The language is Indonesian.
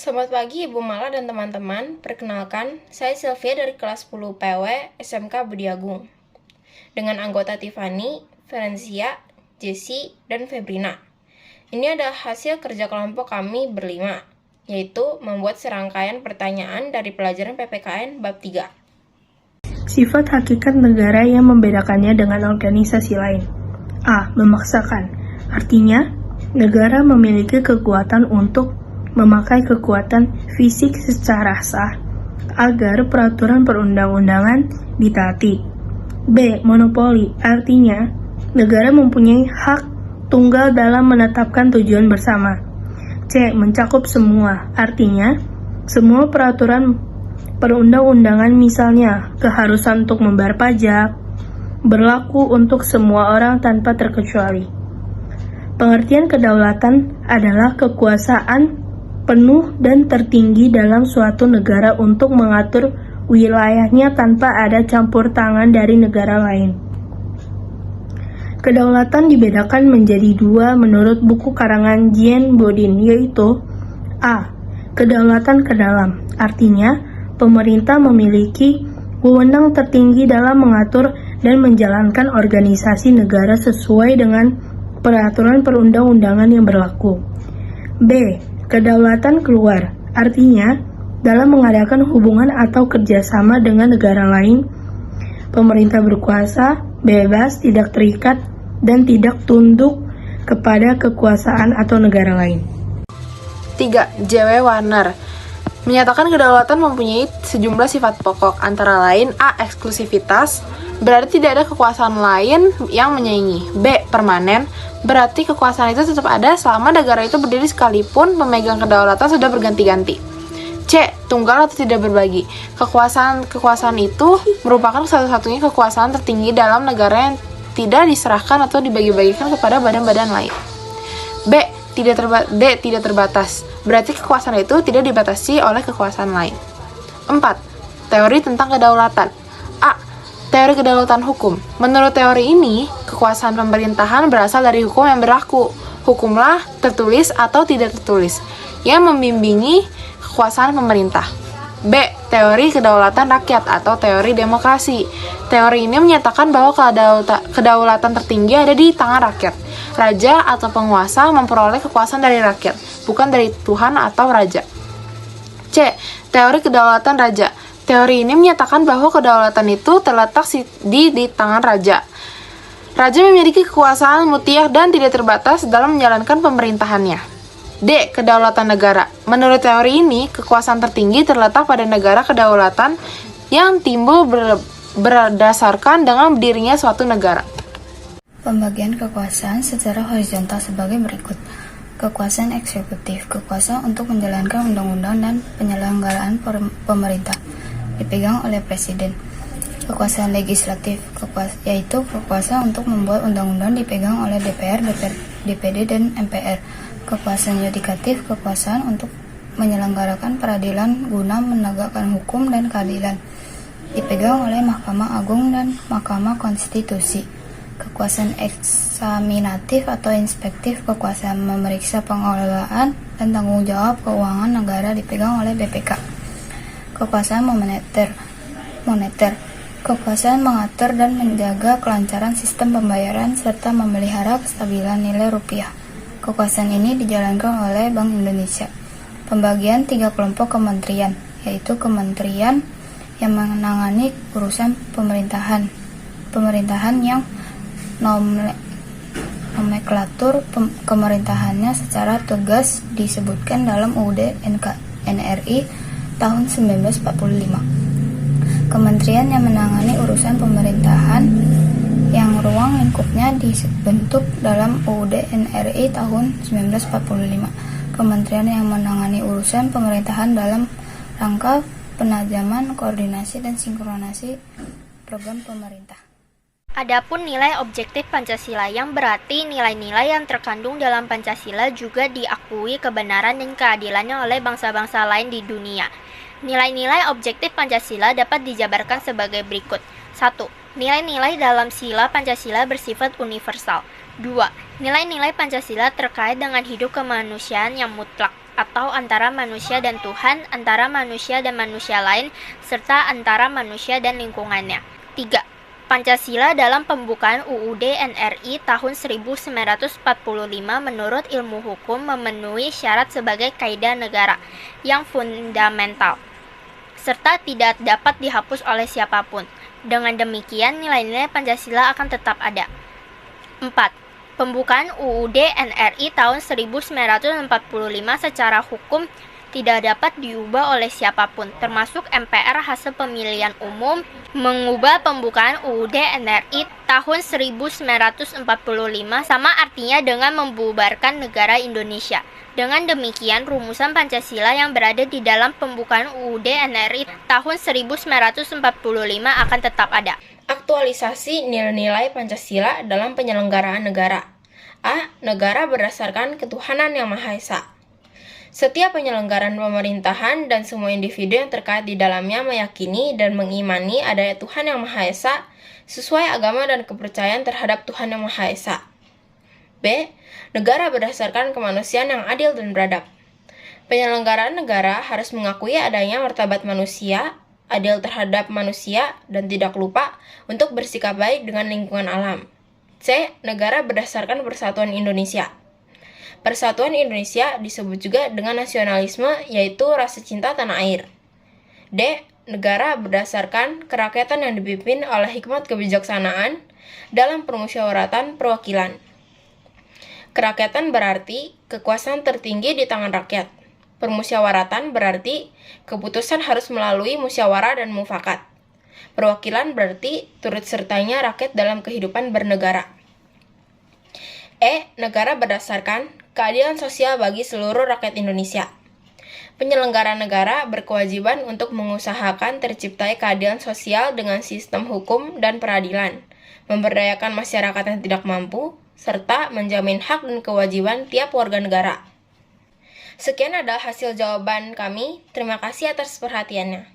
Selamat pagi Ibu Mala dan teman-teman. Perkenalkan, saya Sylvia dari kelas 10 PW SMK Budi Agung. Dengan anggota Tiffany, Ferencia, Jessie, dan Febrina. Ini adalah hasil kerja kelompok kami berlima, yaitu membuat serangkaian pertanyaan dari pelajaran PPKN bab 3. Sifat hakikat negara yang membedakannya dengan organisasi lain. A. Memaksakan. Artinya, negara memiliki kekuatan untuk memakai kekuatan fisik secara sah agar peraturan perundang-undangan ditaati. B. Monopoli. Artinya, negara mempunyai hak tunggal dalam menetapkan tujuan bersama. C. Mencakup semua. Artinya, semua peraturan perundang-undangan, misalnya keharusan untuk membayar pajak, berlaku untuk semua orang tanpa terkecuali. Pengertian kedaulatan adalah kekuasaan penuh dan tertinggi dalam suatu negara untuk mengatur wilayahnya tanpa ada campur tangan dari negara lain. Kedaulatan dibedakan menjadi dua menurut buku karangan Jean Bodin, yaitu A. Kedaulatan ke dalam, artinya pemerintah memiliki wewenang tertinggi dalam mengatur dan menjalankan organisasi negara sesuai dengan peraturan perundang-undangan yang berlaku. B. Kedaulatan keluar, artinya dalam mengadakan hubungan atau kerjasama dengan negara lain, pemerintah berkuasa, bebas, tidak terikat, dan tidak tunduk kepada kekuasaan atau negara lain. 3. J.W. Warner menyatakan kedaulatan mempunyai sejumlah sifat pokok, antara lain A. Eksklusivitas, berarti tidak ada kekuasaan lain yang menyaingi. B. Permanen, berarti kekuasaan itu tetap ada selama negara itu berdiri sekalipun pemegang kedaulatan sudah berganti-ganti. C. Tunggal atau tidak berbagi, kekuasaan itu merupakan satu-satunya kekuasaan tertinggi dalam negara yang tidak diserahkan atau dibagi-bagikan kepada badan-badan lain. B. Tidak terbatas, berarti kekuasaan itu tidak dibatasi oleh kekuasaan lain. 4. Teori tentang kedaulatan. A. Teori kedaulatan hukum. Menurut teori ini, kekuasaan pemerintahan berasal dari hukum yang berlaku. Hukumlah tertulis atau tidak tertulis yang membimbingi kekuasaan pemerintah. B. Teori kedaulatan rakyat atau teori demokrasi. Teori ini menyatakan bahwa kedaulatan tertinggi ada di tangan rakyat. Raja atau penguasa memperoleh kekuasaan dari rakyat, bukan dari Tuhan atau raja. C. Teori kedaulatan raja. Teori ini menyatakan bahwa kedaulatan itu terletak di tangan raja. Raja memiliki kekuasaan mutlak dan tidak terbatas dalam menjalankan pemerintahannya. D. Kedaulatan negara. Menurut teori ini, kekuasaan tertinggi terletak pada negara kedaulatan yang timbul berdasarkan dengan berdirinya suatu negara. Pembagian kekuasaan secara horizontal sebagai berikut. Kekuasaan eksekutif, kekuasaan untuk menjalankan undang-undang dan penyelenggaraan pemerintah, dipegang oleh presiden. Kekuasaan legislatif, yaitu kekuasaan untuk membuat undang-undang, dipegang oleh DPR, DPD, dan MPR. Kekuasaan yudikatif, kekuasaan untuk menyelenggarakan peradilan guna menegakkan hukum dan keadilan, dipegang oleh Mahkamah Agung dan Mahkamah Konstitusi. Kekuasaan eksaminatif atau inspektif, kekuasaan memeriksa pengelolaan dan tanggung jawab keuangan negara, dipegang oleh BPK. Kekuasaan moneter, kekuasaan mengatur dan menjaga kelancaran sistem pembayaran serta memelihara kestabilan nilai rupiah. Kekuasaan ini dijalankan oleh Bank Indonesia. Pembagian 3 kelompok kementerian, yaitu kementerian yang menangani urusan pemerintahan yang nomenklatur pemerintahannya secara tegas disebutkan dalam UUD NRI tahun 1945. Kementerian yang menangani urusan pemerintahan yang ruang lingkupnya dibentuk dalam UUD NRI tahun 1945. Kementerian yang menangani urusan pemerintahan dalam rangka penajaman, koordinasi, dan sinkronisasi program pemerintah. Adapun nilai objektif Pancasila, yang berarti nilai-nilai yang terkandung dalam Pancasila juga diakui kebenaran dan keadilannya oleh bangsa-bangsa lain di dunia. Nilai-nilai objektif Pancasila dapat dijabarkan sebagai berikut. 1. Nilai-nilai dalam sila Pancasila bersifat universal. 2. Nilai-nilai Pancasila terkait dengan hidup kemanusiaan yang mutlak atau antara manusia dan Tuhan, antara manusia dan manusia lain, serta antara manusia dan lingkungannya. 3. Pancasila dalam pembukaan UUD NRI tahun 1945 menurut ilmu hukum memenuhi syarat sebagai kaidah negara yang fundamental, serta tidak dapat dihapus oleh siapapun. Dengan demikian, nilai-nilai Pancasila akan tetap ada. 4. Pembukaan UUD NRI tahun 1945 secara hukum tidak dapat diubah oleh siapapun, termasuk MPR hasil pemilihan umum, mengubah pembukaan UUD NRI tahun 1945 sama artinya dengan membubarkan negara Indonesia. Dengan demikian, rumusan Pancasila yang berada di dalam pembukaan UUD NRI tahun 1945 akan tetap ada. Aktualisasi nilai-nilai Pancasila dalam penyelenggaraan negara. A. Negara berdasarkan ketuhanan yang Maha Esa. Setiap penyelenggaraan pemerintahan dan semua individu yang terkait di dalamnya meyakini dan mengimani adanya Tuhan yang Maha Esa sesuai agama dan kepercayaan terhadap Tuhan yang Maha Esa. B. Negara berdasarkan kemanusiaan yang adil dan beradab. Penyelenggaraan negara harus mengakui adanya martabat manusia, adil terhadap manusia, dan tidak lupa untuk bersikap baik dengan lingkungan alam. C. Negara berdasarkan persatuan Indonesia. Persatuan Indonesia disebut juga dengan nasionalisme, yaitu rasa cinta tanah air. D. Negara berdasarkan kerakyatan yang dipimpin oleh hikmat kebijaksanaan dalam permusyawaratan perwakilan. Kerakyatan berarti kekuasaan tertinggi di tangan rakyat. Permusyawaratan berarti keputusan harus melalui musyawarah dan mufakat. Perwakilan berarti turut sertanya rakyat dalam kehidupan bernegara. E. Negara berdasarkan keadilan sosial bagi seluruh rakyat Indonesia. Penyelenggara negara berkewajiban untuk mengusahakan terciptai keadilan sosial dengan sistem hukum dan peradilan, memberdayakan masyarakat yang tidak mampu, serta menjamin hak dan kewajiban tiap warga negara. Sekian adalah hasil jawaban kami. Terima kasih atas perhatiannya.